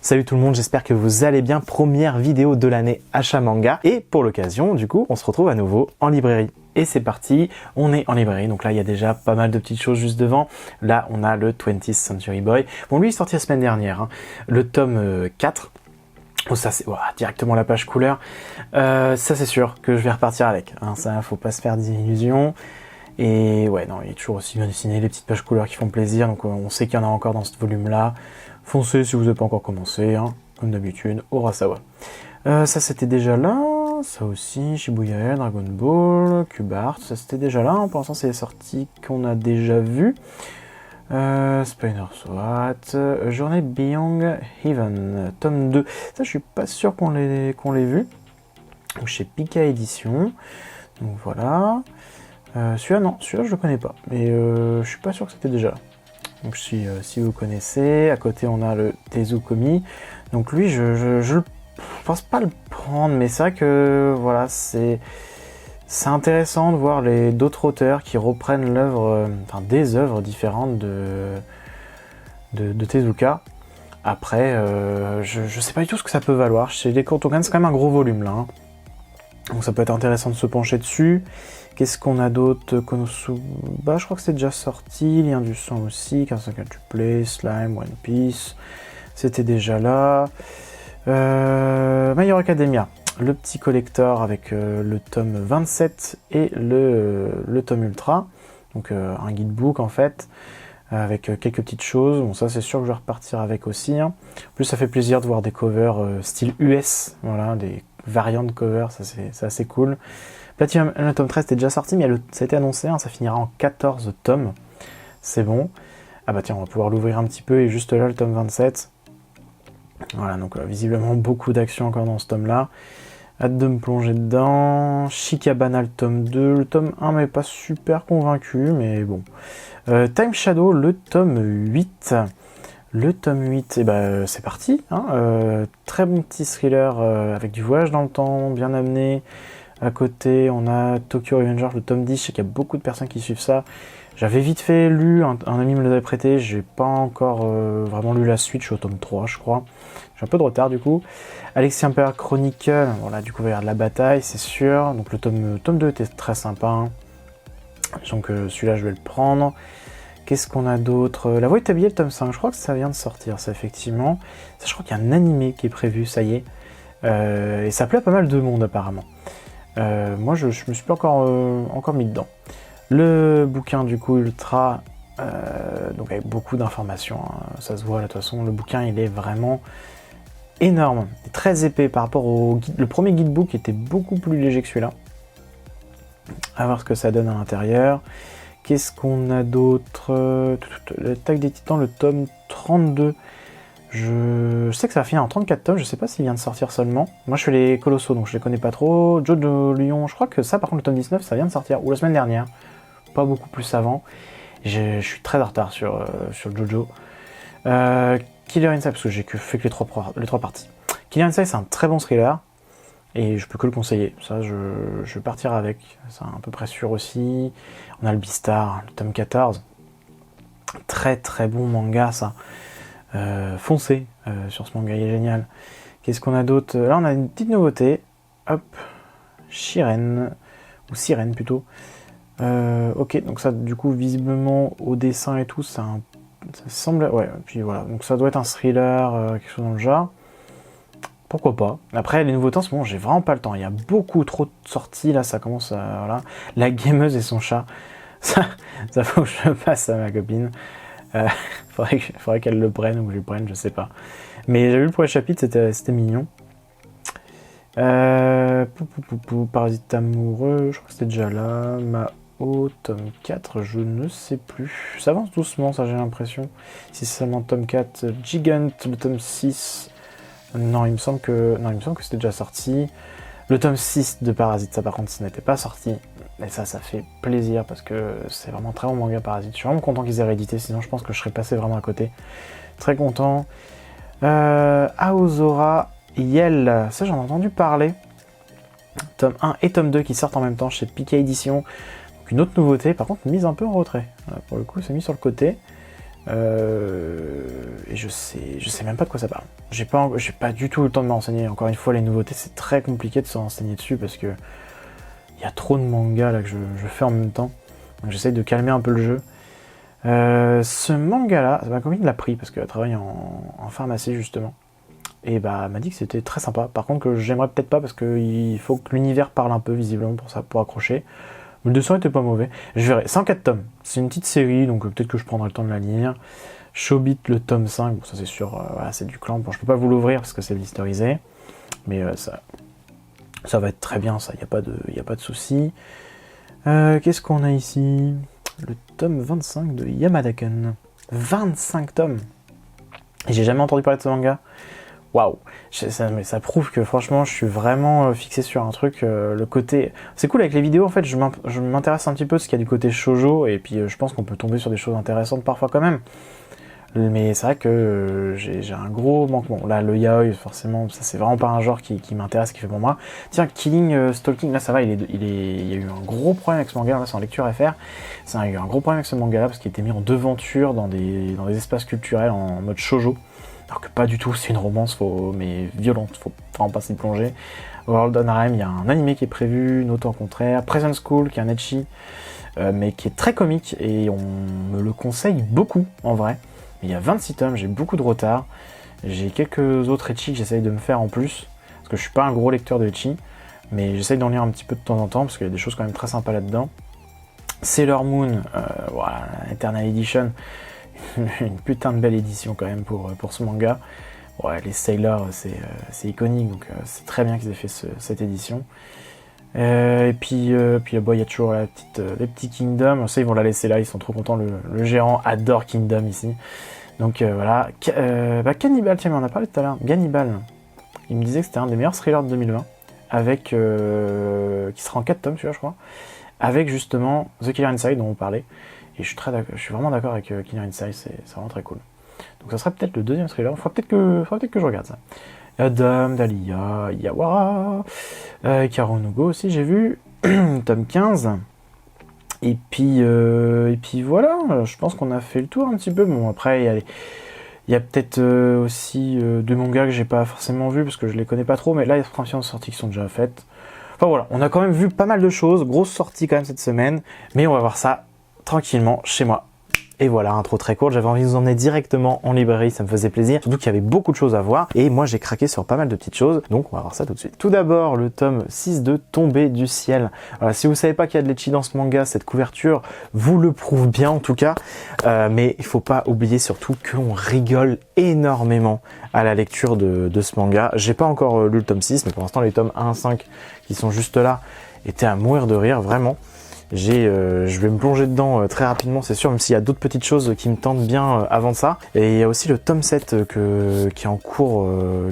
Salut tout le monde, j'espère que vous allez bien. Première vidéo de l'année Achat Manga. Et pour l'occasion, du coup, on se retrouve à nouveau en librairie. Et c'est parti, on est en librairie. Donc là, il y a déjà pas mal de petites choses juste devant. Là, on a le 20th Century Boy. Bon, lui, il est sorti la semaine dernière. Hein. Le tome 4. Oh, ça, c'est directement la page couleur. Ça, c'est sûr que je vais repartir avec. Hein. Ça, faut pas se faire d'illusions. Et ouais, non, il est toujours aussi bien dessiné, les petites pages couleurs qui font plaisir. Donc on sait qu'il y en a encore dans ce volume-là. Foncez si vous n'avez pas encore commencé, hein, comme d'habitude, Urasawa. Ça c'était déjà là, ça aussi, Shibuya, Dragon Ball, Cubart, ça c'était déjà là, hein, pour l'instant c'est les sorties qu'on a déjà vues. Spider SWAT, Journée Beyond Heaven, tome 2, ça je suis pas sûr qu'on l'ait vu. Donc chez Pika Édition, donc voilà. Celui-là non, celui-là je le connais pas, mais je suis pas sûr que c'était déjà là. Donc si vous connaissez, à côté on a le Tezukomi. Donc lui je pense pas le prendre, mais c'est vrai que voilà, c'est intéressant de voir d'autres auteurs qui reprennent l'œuvre, enfin des œuvres différentes de Tezuka. Après, je sais pas du tout ce que ça peut valoir. Chez les Kotokan, c'est quand même un gros volume là. Hein. Donc ça peut être intéressant de se pencher dessus. Qu'est-ce qu'on a d'autre? Konosuba, je crois que c'est déjà sorti. Lien du sang aussi. 15 du Play, Slime, One Piece. C'était déjà là. My Hero Academia. Le petit collector avec le tome 27 et le tome ultra. Donc un guidebook en fait. Avec quelques petites choses. Bon, ça c'est sûr que je vais repartir avec aussi. Hein. En plus, ça fait plaisir de voir des covers style US. Voilà, des variantes de covers. Ça c'est assez cool. Platinum, le tome 13 était déjà sorti, mais ça a été annoncé, hein, ça finira en 14 tomes. C'est bon. Ah bah tiens, on va pouvoir l'ouvrir un petit peu, et juste là, le tome 27. Voilà, donc visiblement beaucoup d'action encore dans ce tome-là. Hâte de me plonger dedans. Shikabana, le tome 2. Le tome 1 m'avait pas super convaincu, mais bon. Time Shadow, le tome 8. Le tome 8, et bah, c'est parti. Hein, très bon petit thriller avec du voyage dans le temps, bien amené. À côté, on a Tokyo Revengers, le tome 10. Je sais qu'il y a beaucoup de personnes qui suivent ça. J'avais vite fait lu, un ami me l'avait prêté. J'ai pas encore vraiment lu la suite. Je suis au tome 3, je crois. J'ai un peu de retard, du coup. Alexis Emperor Chronicle. Voilà, du coup, il va y avoir de la bataille, c'est sûr. Donc, le tome 2 était très sympa. Hein. Donc, celui-là, je vais le prendre. Qu'est-ce qu'on a d'autre? La Voix établie, le tome 5. Je crois que ça vient de sortir, ça, effectivement. Ça, je crois qu'il y a un animé qui est prévu, ça y est. Et ça plaît à pas mal de monde, apparemment. Moi, je me suis pas encore mis dedans. Le bouquin, du coup, ultra, donc avec beaucoup d'informations, hein, ça se voit là, de toute façon, le bouquin, il est vraiment énorme, très épais par rapport au guide. Le premier guidebook était beaucoup plus léger que celui-là. À voir ce que ça donne à l'intérieur. Qu'est-ce qu'on a d'autre? L'attaque des titans, le tome 32. Je sais que ça va finir en 34 tomes, je sais pas s'il vient de sortir seulement. Moi je fais les colossaux, donc je les connais pas trop. Joe de Lyon, je crois que ça par contre le tome 19, ça vient de sortir, ou la semaine dernière. Pas beaucoup plus avant. Je suis très en retard sur Jojo. Killer Inside, parce que j'ai fait que les trois parties. Killer Inside, c'est un très bon thriller, et je peux que le conseiller. Ça, je vais partir avec, c'est à peu près sûr aussi. On a le Beastar, le tome 14. Très très bon manga, ça. Foncez sur ce manga, il est génial. Qu'est-ce qu'on a d'autre? Là, on a une petite nouveauté. Hop, Sirène, ou Sirène plutôt. Ok, donc ça, du coup, visiblement, au dessin et tout, ça semble... Ouais, puis voilà, donc ça doit être un thriller, quelque chose dans le genre. Pourquoi pas. Après, les nouveautés, en ce moment, j'ai vraiment pas le temps. Il y a beaucoup trop de sorties, là, ça commence à... Voilà. La gameuse et son chat. Ça faut que je passe à ma copine. Faudrait qu'elle le prenne ou que je le prenne, je sais pas. Mais j'ai vu le premier chapitre, c'était mignon. Parasite amoureux, je crois que c'était déjà là. Mao, tome 4, je ne sais plus. Ça avance doucement, ça j'ai l'impression. Si c'est seulement tome 4, Gigant, le tome 6. Non, il me semble que c'était déjà sorti. Le tome 6 de Parasite, ça par contre, ça n'était pas sorti. Et ça fait plaisir parce que c'est vraiment très bon manga Parasite. Je suis vraiment content qu'ils aient réédité, sinon je pense que je serais passé vraiment à côté. Très content. Aozora Yel, ça j'en ai entendu parler. Tome 1 et tome 2 qui sortent en même temps chez Pika Édition. Donc une autre nouveauté, par contre mise un peu en retrait. Voilà, pour le coup, c'est mis sur le côté. Et je sais même pas de quoi ça parle. J'ai pas du tout eu le temps de me renseigner. Encore une fois, les nouveautés, c'est très compliqué de se renseigner dessus parce que il y a trop de mangas là que je fais en même temps. Donc j'essaye de calmer un peu le jeu. Ce manga-là, ma copine l'a pris parce qu'elle travaille en pharmacie justement. Et bah, elle m'a dit que c'était très sympa. Par contre, que j'aimerais peut-être pas parce qu'il faut que l'univers parle un peu visiblement pour ça, pour accrocher. Mais le dessin était pas mauvais. Je verrai. 104 tomes. C'est une petite série, donc peut-être que je prendrai le temps de la lire. Chobit, le tome 5. Bon, ça c'est sûr, voilà, c'est du clan. Bon, je peux pas vous l'ouvrir parce que c'est blisterisé. Mais ça va être très bien, ça. Y a pas de souci. Qu'est-ce qu'on a ici? Le tome 25 de Yamada-kun. 25 tomes. Et j'ai jamais entendu parler de ce manga. Waouh, ça prouve que franchement je suis vraiment fixé sur un truc, le côté... C'est cool avec les vidéos en fait, je m'intéresse un petit peu parce qu'il y a du côté shoujo et puis je pense qu'on peut tomber sur des choses intéressantes parfois quand même. Mais c'est vrai que j'ai un gros manquement. Là le yaoi forcément, ça c'est vraiment pas un genre qui m'intéresse, qui fait pour moi. Tiens, Killing Stalking, là ça va, il y a eu un gros problème avec ce manga, là c'est en lecture FR. Ça a eu un gros problème avec ce manga là parce qu'il était mis en devanture dans des espaces culturels en mode shoujo. Alors que pas du tout, c'est une romance, mais violente, faut vraiment pas s'y plonger. World on Harem, il y a un animé qui est prévu, une autre en contraire. Present School, qui est un ecchi, mais qui est très comique, et on me le conseille beaucoup, en vrai. Mais il y a 26 tomes, j'ai beaucoup de retard. J'ai quelques autres ecchi que j'essaye de me faire en plus, parce que je suis pas un gros lecteur de ecchi, mais j'essaye d'en lire un petit peu de temps en temps, parce qu'il y a des choses quand même très sympas là-dedans. Sailor Moon, voilà, Eternal Edition, une putain de belle édition quand même pour ce manga. Ouais, les Sailors, c'est iconique, donc c'est très bien qu'ils aient fait cette édition. Et puis il y a toujours les petits Kingdom. Ça, ils vont la laisser là, ils sont trop contents. Le gérant adore Kingdom ici. Donc voilà. Cannibal, tiens, mais on en a parlé tout à l'heure. Cannibal, il me disait que c'était un des meilleurs thrillers de 2020, avec qui sera en 4 tomes, celui-là, je crois, avec justement The Killer Inside dont on parlait. Et je suis vraiment d'accord avec Killer Inside, c'est vraiment très cool. Donc ça serait peut-être le deuxième thriller, il faudra peut-être que je regarde ça. Adam, Dahlia, Yawara, Karonugo aussi, j'ai vu, tome 15. Et puis voilà, je pense qu'on a fait le tour un petit peu. Bon, après, il y a peut-être aussi deux mangas que j'ai pas forcément vus parce que je les connais pas trop, mais là, il y a plein de sorties qui sont déjà faites. Enfin voilà, on a quand même vu pas mal de choses, grosse sortie quand même cette semaine, mais on va voir ça tranquillement chez moi. Et voilà, intro très courte, j'avais envie de vous emmener directement en librairie, ça me faisait plaisir, surtout qu'il y avait beaucoup de choses à voir, et moi j'ai craqué sur pas mal de petites choses, donc on va voir ça tout de suite. Tout d'abord, le tome 6 de Tombé du ciel. Alors, si vous savez pas qu'il y a de l'ecchi dans ce manga, cette couverture vous le prouve bien en tout cas, mais il faut pas oublier surtout qu'on rigole énormément à la lecture de ce manga. J'ai pas encore lu le tome 6, mais pour l'instant les tomes 1 à 5 qui sont juste là étaient à mourir de rire, vraiment. Je vais me plonger dedans très rapidement, c'est sûr, même s'il y a d'autres petites choses qui me tentent bien avant ça. Et il y a aussi le tome 7 qui est en cours,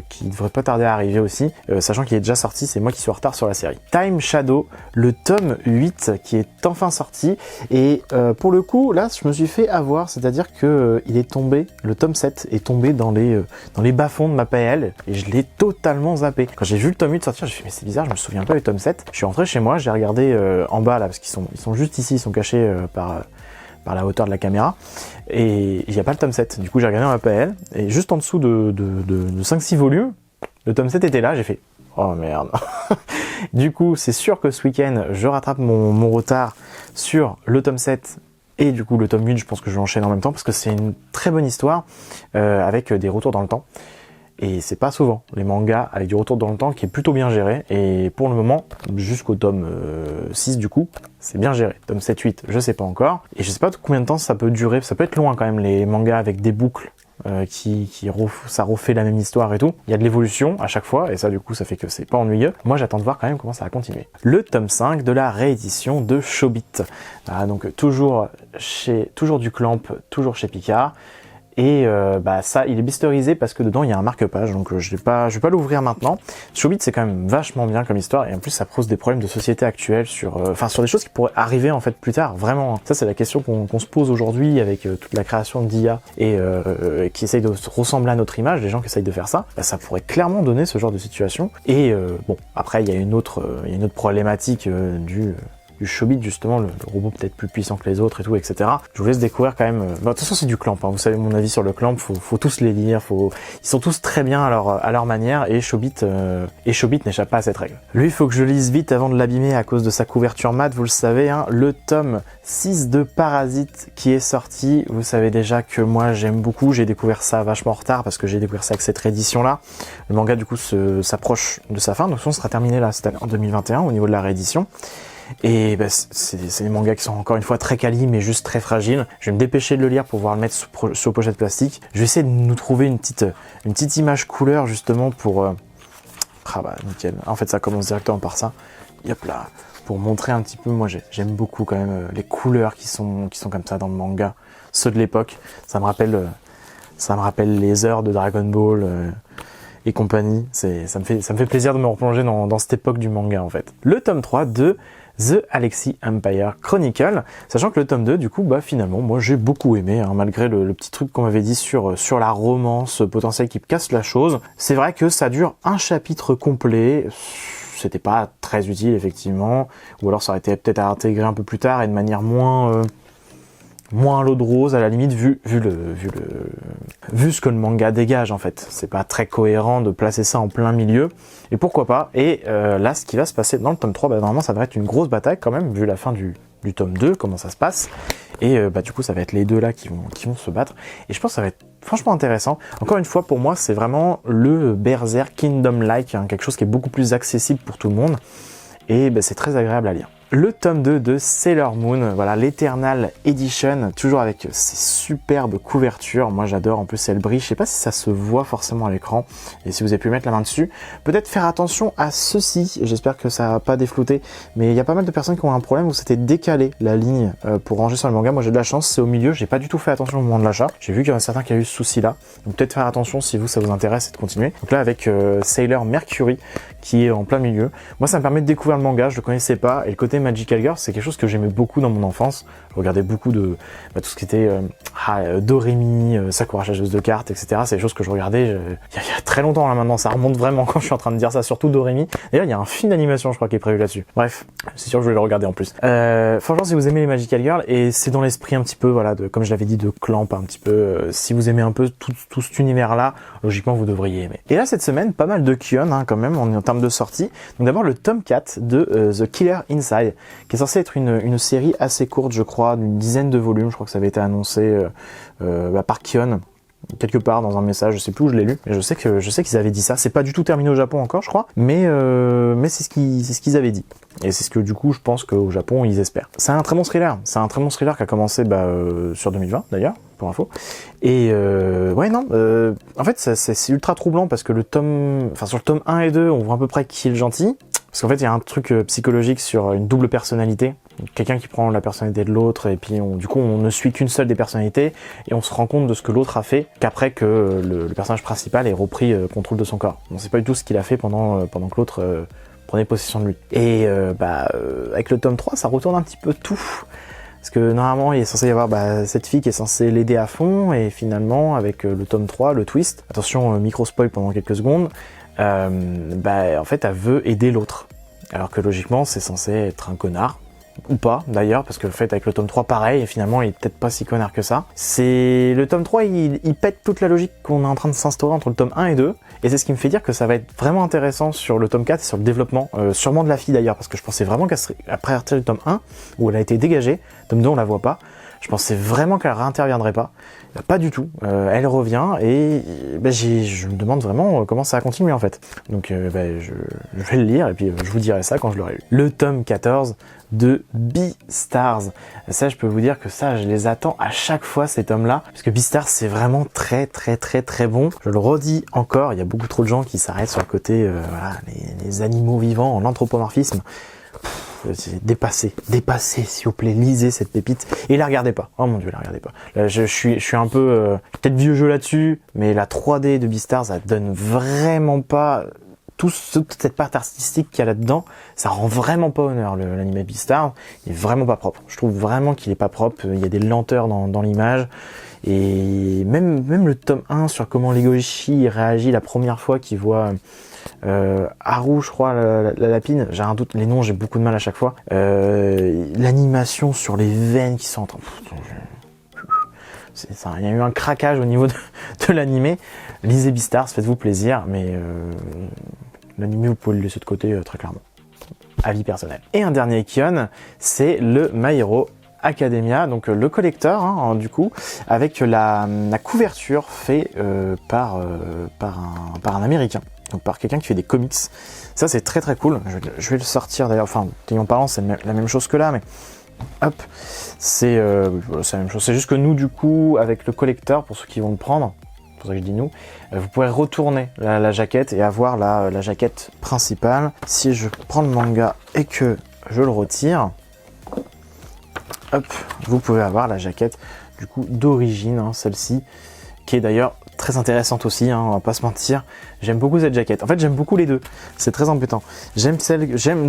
qui devrait pas tarder à arriver aussi, sachant qu'il est déjà sorti, c'est moi qui suis en retard sur la série. Time Shadow, le tome 8 qui est enfin sorti, et pour le coup, là, je me suis fait avoir, c'est-à-dire que il est tombé, le tome 7 est tombé dans les bas-fonds de ma PL, et je l'ai totalement zappé. Quand j'ai vu le tome 8 sortir, j'ai fait mais c'est bizarre, je me souviens pas du tome 7. Je suis rentré chez moi, j'ai regardé en bas là, parce qu'ils sont juste ici, ils sont cachés par la hauteur de la caméra, et il n'y a pas le tome 7. Du coup j'ai regardé en APL, et juste en dessous de 5-6 volumes, le tome 7 était là, j'ai fait oh merde. Du coup c'est sûr que ce week-end je rattrape mon retard sur le tome 7, et du coup le tome 8 je pense que je l'enchaîne en même temps, parce que c'est une très bonne histoire, avec des retours dans le temps. Et c'est pas souvent les mangas avec du retour dans le temps qui est plutôt bien géré. Et pour le moment, jusqu'au tome 6 du coup, c'est bien géré. Tome 7-8, je sais pas encore. Et je sais pas combien de temps ça peut durer. Ça peut être loin quand même les mangas avec des boucles ça refait la même histoire et tout. Il y a de l'évolution à chaque fois et ça du coup ça fait que c'est pas ennuyeux. Moi j'attends de voir quand même comment ça va continuer. Le tome 5 de la réédition de Chobit. Donc toujours du Clamp, toujours chez Picard. Et ça, il est blisterisé parce que dedans il y a un marque-page, donc je vais pas l'ouvrir maintenant. Chobit c'est quand même vachement bien comme histoire, et en plus ça pose des problèmes de société actuelle sur des choses qui pourraient arriver en fait plus tard, vraiment. Ça c'est la question qu'on se pose aujourd'hui avec toute la création d'IA et qui essaye de ressembler à notre image, les gens qui essayent de faire ça, ça pourrait clairement donner ce genre de situation. Et bon, après il y a une autre problématique du du Chobit justement, le robot peut-être plus puissant que les autres et tout, etc. Je vous laisse découvrir quand même. De toute façon, c'est du Clamp. Hein. Vous savez mon avis sur le Clamp. Faut tous les lire. Ils sont tous très bien à leur manière. Et Chobit n'échappe pas à cette règle. Lui, il faut que je lise vite avant de l'abîmer à cause de sa couverture mat. Vous le savez, hein, le tome 6 de Parasite qui est sorti. Vous savez déjà que moi j'aime beaucoup. J'ai découvert ça vachement en retard parce que j'ai découvert ça avec cette réédition-là. Le manga du coup s'approche de sa fin. Donc on sera terminé là cette année, en 2021 au niveau de la réédition. Et bah, c'est des mangas qui sont encore une fois très quali mais juste très fragiles. Je vais me dépêcher de le lire pour pouvoir le mettre sous pochette plastique. Je vais essayer de nous trouver une petite image couleur justement pour... Ah bah nickel. En fait ça commence directement par ça. Yop là. Pour montrer un petit peu, moi j'aime beaucoup quand même les couleurs qui sont comme ça dans le manga. Ceux de l'époque. Ça me rappelle les heures de Dragon Ball et compagnie. Ça me fait plaisir de me replonger dans cette époque du manga en fait. Le tome 3 de The Alexi Empire Chronicle, sachant que le tome 2, du coup, bah finalement, moi j'ai beaucoup aimé, hein, malgré le petit truc qu'on m'avait dit sur la romance potentielle qui casse la chose. C'est vrai que ça dure un chapitre complet, c'était pas très utile effectivement, ou alors ça aurait été peut-être à intégrer un peu plus tard et de manière moins à l'eau de rose à la limite vu ce que le manga dégage en fait. C'est pas très cohérent de placer ça en plein milieu. Et pourquoi pas. Et là ce qui va se passer dans le tome 3, bah, normalement ça va être une grosse bataille quand même vu la fin du tome 2, comment ça se passe. Et bah du coup ça va être les deux là qui vont se battre. Et je pense que ça va être franchement intéressant. Encore une fois pour moi c'est vraiment le Berserk Kingdom-like, hein, quelque chose qui est beaucoup plus accessible pour tout le monde. Et bah, c'est très agréable à lire. Le tome 2 de Sailor Moon, voilà, l'Eternal Edition, toujours avec ses superbes couvertures. Moi j'adore, en plus elle brille, je sais pas si ça se voit forcément à l'écran, et si vous avez pu mettre la main dessus, peut-être faire attention à ceci, j'espère que ça va pas déflouter, mais il y a pas mal de personnes qui ont un problème où c'était décalé la ligne pour ranger sur le manga. Moi j'ai de la chance, c'est au milieu, j'ai pas du tout fait attention au moment de l'achat, j'ai vu qu'il y en a certains qui ont eu ce souci là, donc peut-être faire attention si ça vous intéresse et de continuer. Donc là avec Sailor Mercury qui est en plein milieu, moi ça me permet de découvrir le manga, je le connaissais pas, et le côté Magical Girl, c'est quelque chose que j'aimais beaucoup dans mon enfance. Je regardais beaucoup de tout ce qui était Doremi, Sakura chasseuse de cartes, etc. C'est des choses que je regardais il y a très longtemps là maintenant. Ça remonte vraiment quand je suis en train de dire ça, surtout Doremi. D'ailleurs, il y a un film d'animation, je crois, qui est prévu là-dessus. Bref, c'est sûr que je vais le regarder en plus. Franchement, si vous aimez les Magical Girls, et c'est dans l'esprit un petit peu, voilà, comme je l'avais dit, de Clamp un petit peu. Si vous aimez un peu tout cet univers-là, logiquement, vous devriez aimer. Et là, cette semaine, pas mal de Kion, hein, quand même, en termes de sortie. Donc d'abord, le tome 4 de The Killer Inside, qui est censé être une série assez courte, je crois, d'une dizaine de volumes. Je crois que ça avait été annoncé par Kion quelque part dans un message, je sais plus où je l'ai lu, mais je sais qu'ils avaient dit ça. C'est pas du tout terminé au Japon encore, je crois, mais c'est ce qu'ils avaient dit. Et c'est ce que du coup je pense qu'au Japon ils espèrent. C'est un très bon thriller. C'est un très bon thriller qui a commencé sur 2020 d'ailleurs, pour info. Et ouais non, en fait c'est ultra troublant parce que sur le tome 1 et 2, on voit à peu près qui est le gentil. Parce qu'en fait, il y a un truc psychologique sur une double personnalité. Quelqu'un qui prend la personnalité de l'autre et puis du coup, on ne suit qu'une seule des personnalités et on se rend compte de ce que l'autre a fait qu'après que le personnage principal ait repris contrôle de son corps. On ne sait pas du tout ce qu'il a fait pendant que l'autre prenait possession de lui. Et avec le tome 3, ça retourne un petit peu tout. Parce que normalement, il est censé y avoir cette fille qui est censée l'aider à fond et finalement, avec le tome 3, le twist, attention, micro-spoil pendant quelques secondes, en fait elle veut aider l'autre alors que logiquement c'est censé être un connard ou pas d'ailleurs, parce que le fait avec le tome 3 pareil, et finalement il est peut-être pas si connard que ça. C'est le tome 3 il pète toute la logique qu'on est en train de s'instaurer entre le tome 1 et 2, et c'est ce qui me fait dire que ça va être vraiment intéressant sur le tome 4 et sur le développement, sûrement de la fille d'ailleurs, parce que je pensais vraiment qu'elle serait, après partir du tome 1 où elle a été dégagée, tome 2 on la voit pas, je pensais vraiment qu'elle réinterviendrait pas. Pas du tout. Elle revient et je me demande vraiment comment ça va continuer en fait. Donc je vais le lire et puis je vous dirai ça quand je l'aurai lu. Le tome 14 de Beastars. Ça, je peux vous dire que ça, je les attends à chaque fois ces tomes-là, parce que Beastars c'est vraiment très très très très bon. Je le redis encore, il y a beaucoup trop de gens qui s'arrêtent sur le côté les animaux vivants, en anthropomorphisme. Dépassez s'il vous plaît, lisez cette pépite et la regardez pas. Oh mon dieu, la regardez pas. Là, je suis un peu peut-être vieux jeu là-dessus, mais la 3D de Beastars, ça donne vraiment pas toute cette part artistique qu'il y a là-dedans, ça rend vraiment pas honneur. L'anime Beastars, il est vraiment pas propre. Je trouve vraiment qu'il est pas propre. Il y a des lenteurs dans l'image. Et même le tome 1 sur comment Legoshi réagit la première fois qu'il voit Haru, je crois, la lapine, j'ai un doute, les noms j'ai beaucoup de mal à chaque fois. L'animation sur les veines qui sont en train... Il y a eu un craquage au niveau de l'animé. Lisez Beastars, faites-vous plaisir, mais l'animé vous pouvez le laisser de côté très clairement. Avis personnel. Et un dernier Kion, c'est le My Hero Academia, donc le collector hein, du coup, avec la couverture faite par un Américain, donc par quelqu'un qui fait des comics. Ça c'est très très cool, je vais le sortir d'ailleurs, enfin, en parlant c'est la même chose que là, mais hop, c'est la même chose, c'est juste que nous du coup, avec le collector, pour ceux qui vont le prendre, c'est pour ça que je dis nous, vous pourrez retourner la jaquette et avoir la jaquette principale. Si je prends le manga et que je le retire, hop, vous pouvez avoir la jaquette du coup d'origine, hein, celle-ci, qui est d'ailleurs très intéressante aussi, hein, on va pas se mentir. J'aime beaucoup cette jaquette. En fait, j'aime beaucoup les deux. C'est très embêtant. J'aime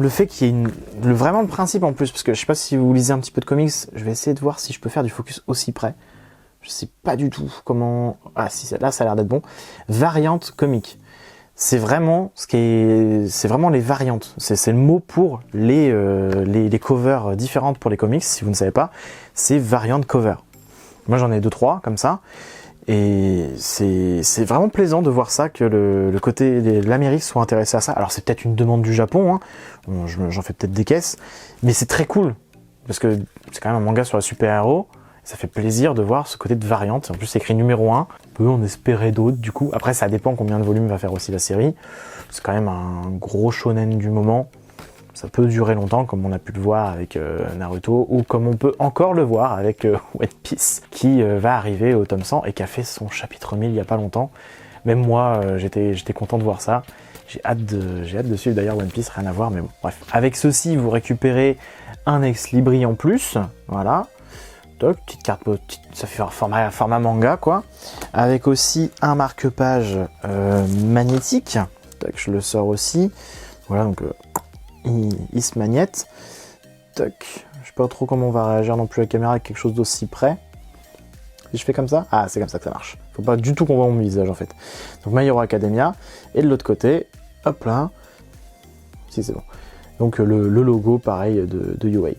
le fait qu'il y ait vraiment le principe en plus, parce que je sais pas si vous lisez un petit peu de comics. Je vais essayer de voir si je peux faire du focus aussi près. Je sais pas du tout comment. Ah si, là, ça a l'air d'être bon. Variante comique. C'est vraiment c'est vraiment les variantes. C'est le mot pour les covers différentes pour les comics. Si vous ne savez pas, c'est variante cover. Moi, j'en ai 2-3 comme ça. Et c'est vraiment plaisant de voir ça, que le côté de l'Amérique soit intéressé à ça. Alors c'est peut-être une demande du Japon, hein. Bon, j'en fais peut-être des caisses, mais c'est très cool, parce que c'est quand même un manga sur les super-héros, ça fait plaisir de voir ce côté de variante. En plus c'est écrit numéro 1, on peut en espérer d'autres du coup. Après ça dépend combien de volumes va faire aussi la série, c'est quand même un gros shonen du moment. Ça peut durer longtemps, comme on a pu le voir avec Naruto, ou comme on peut encore le voir avec One Piece, qui va arriver au tome 100 et qui a fait son chapitre 1000 il y a pas longtemps. Même moi, j'étais content de voir ça. J'ai hâte de suivre d'ailleurs One Piece, rien à voir, mais bon, bref. Avec ceci, vous récupérez un ex-libri en plus, voilà. Donc, petite carte, ça fait format manga, quoi. Avec aussi un marque-page magnétique. Donc, je le sors aussi. Voilà, donc... il se magnète. Toc. Je sais pas trop comment on va réagir non plus à la caméra avec quelque chose d'aussi près. Si je fais comme ça, ah c'est comme ça que ça marche. Faut pas du tout qu'on voit mon visage en fait. Donc My Hero Academia. Et de l'autre côté, hop là. Si c'est bon. Donc le logo pareil de UA.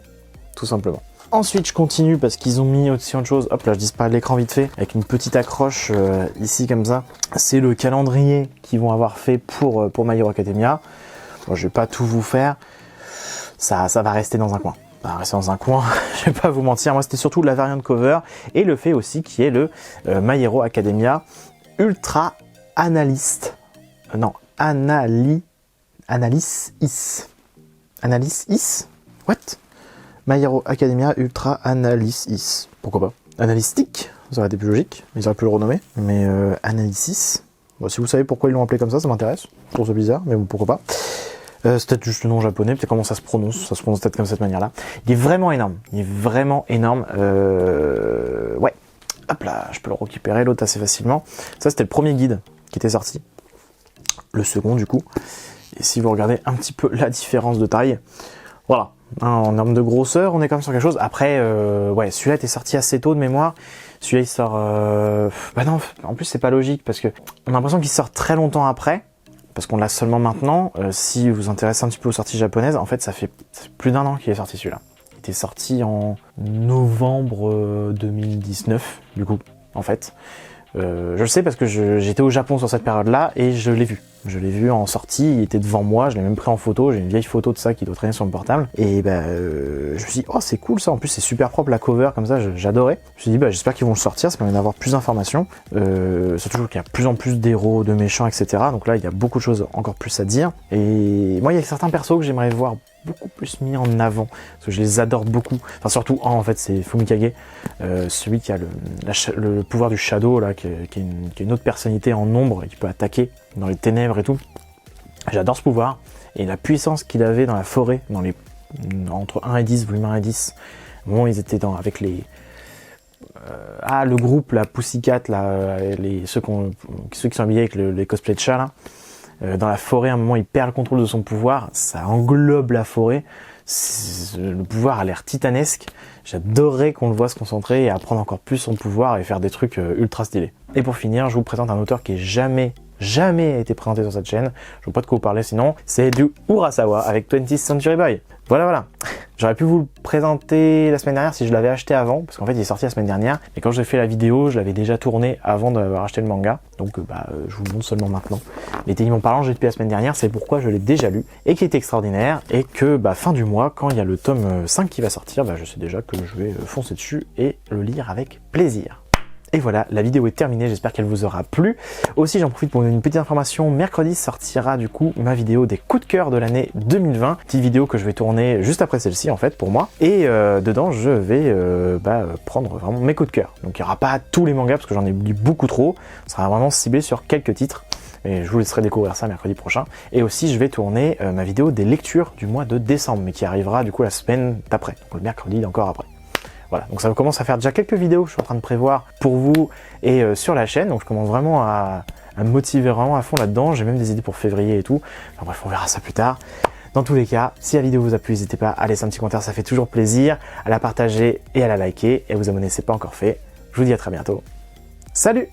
Tout simplement. Ensuite je continue parce qu'ils ont mis aussi autre chose. Hop là je disparais de l'écran vite fait. Avec une petite accroche ici comme ça. C'est le calendrier qu'ils vont avoir fait pour My Hero Academia. Bon, je vais pas tout vous faire, ça va rester dans un coin. Ça va rester dans un coin, je vais pas vous mentir. Moi, c'était surtout la variante cover et le fait aussi qui est le My Hero Academia Ultra Analyst. Non, Analysis. Analysis. What? My Hero Academia Ultra Analysis. Pourquoi pas? Analystique, ça aurait été plus logique. Ils auraient pu le renommer. Mais Analysis. Bon, si vous savez pourquoi ils l'ont appelé comme ça m'intéresse. Je trouve ça bizarre, mais bon, pourquoi pas. C'est peut-être juste le nom japonais, peut-être comment ça se prononce peut-être comme cette manière-là. Il est vraiment énorme, ouais, hop là, je peux le récupérer, l'autre assez facilement. Ça c'était le premier guide qui était sorti, le second du coup. Et si vous regardez un petit peu la différence de taille, voilà, hein, en termes de grosseur, on est quand même sur quelque chose. Après, ouais, celui-là était sorti assez tôt de mémoire. Celui-là il sort, bah non, en plus c'est pas logique parce que on a l'impression qu'il sort très longtemps après. Parce qu'on l'a seulement maintenant. Si vous vous intéressez un petit peu aux sorties japonaises, en fait, ça fait plus d'1 an qu'il est sorti celui-là. Il était sorti en novembre 2019, du coup, en fait. Je le sais parce que j'étais au Japon sur cette période-là et je l'ai vu. Je l'ai vu en sortie, il était devant moi, je l'ai même pris en photo, j'ai une vieille photo de ça qui doit traîner sur mon portable. Et je me suis dit, oh c'est cool ça, en plus c'est super propre la cover comme ça, j'adorais. Je me suis dit, j'espère qu'ils vont le sortir, ça permet d'avoir plus d'informations. Surtout qu'il y a de plus en plus d'héros, de méchants, etc. Donc là il y a beaucoup de choses encore plus à dire. Et moi il y a certains persos que j'aimerais voir beaucoup plus mis en avant, parce que je les adore beaucoup. Enfin surtout en fait c'est Fumikage, celui qui a le pouvoir du Shadow là, qui est une autre personnalité en ombre et qui peut attaquer dans les ténèbres et tout. J'adore ce pouvoir et la puissance qu'il avait dans la forêt, entre 1 et 10, volume 1 et 10. Bon, ils étaient avec les le groupe, la Pussycat, là, ceux qui sont habillés avec les cosplays de chat là. Dans la forêt, à un moment, il perd le contrôle de son pouvoir, ça englobe la forêt. Le pouvoir a l'air titanesque. J'adorerais qu'on le voit se concentrer et apprendre encore plus son pouvoir et faire des trucs ultra stylés. Et pour finir, je vous présente un auteur qui est jamais été présenté sur cette chaîne. Je ne vois pas de quoi vous parler sinon. C'est du Urasawa avec 20th Century Boy. Voilà. J'aurais pu vous le présenter la semaine dernière si je l'avais acheté avant, parce qu'en fait il est sorti la semaine dernière, mais quand j'ai fait la vidéo, je l'avais déjà tourné avant d'avoir acheté le manga, donc je vous le montre seulement maintenant. Mais techniquement parlant, j'ai depuis la semaine dernière, c'est pourquoi je l'ai déjà lu, et qui est extraordinaire, et que fin du mois, quand il y a le tome 5 qui va sortir, je sais déjà que je vais foncer dessus et le lire avec plaisir. Et voilà, la vidéo est terminée, j'espère qu'elle vous aura plu. Aussi, j'en profite pour vous donner une petite information. Mercredi sortira du coup ma vidéo des coups de cœur de l'année 2020. Petite vidéo que je vais tourner juste après celle-ci en fait pour moi. Et dedans, je vais prendre vraiment mes coups de cœur. Donc il n'y aura pas tous les mangas parce que j'en ai lu beaucoup trop. Ça sera vraiment ciblé sur quelques titres. Et je vous laisserai découvrir ça mercredi prochain. Et aussi, je vais tourner ma vidéo des lectures du mois de décembre, mais qui arrivera du coup la semaine d'après. Donc le mercredi encore après. Voilà, donc ça commence à faire déjà quelques vidéos que je suis en train de prévoir pour vous et sur la chaîne. Donc je commence vraiment à me motiver vraiment à fond là-dedans. J'ai même des idées pour février et tout. Enfin bref, on verra ça plus tard. Dans tous les cas, si la vidéo vous a plu, n'hésitez pas à laisser un petit commentaire, ça fait toujours plaisir, à la partager et à la liker. Et à vous abonner si ce n'est pas encore fait. Je vous dis à très bientôt. Salut!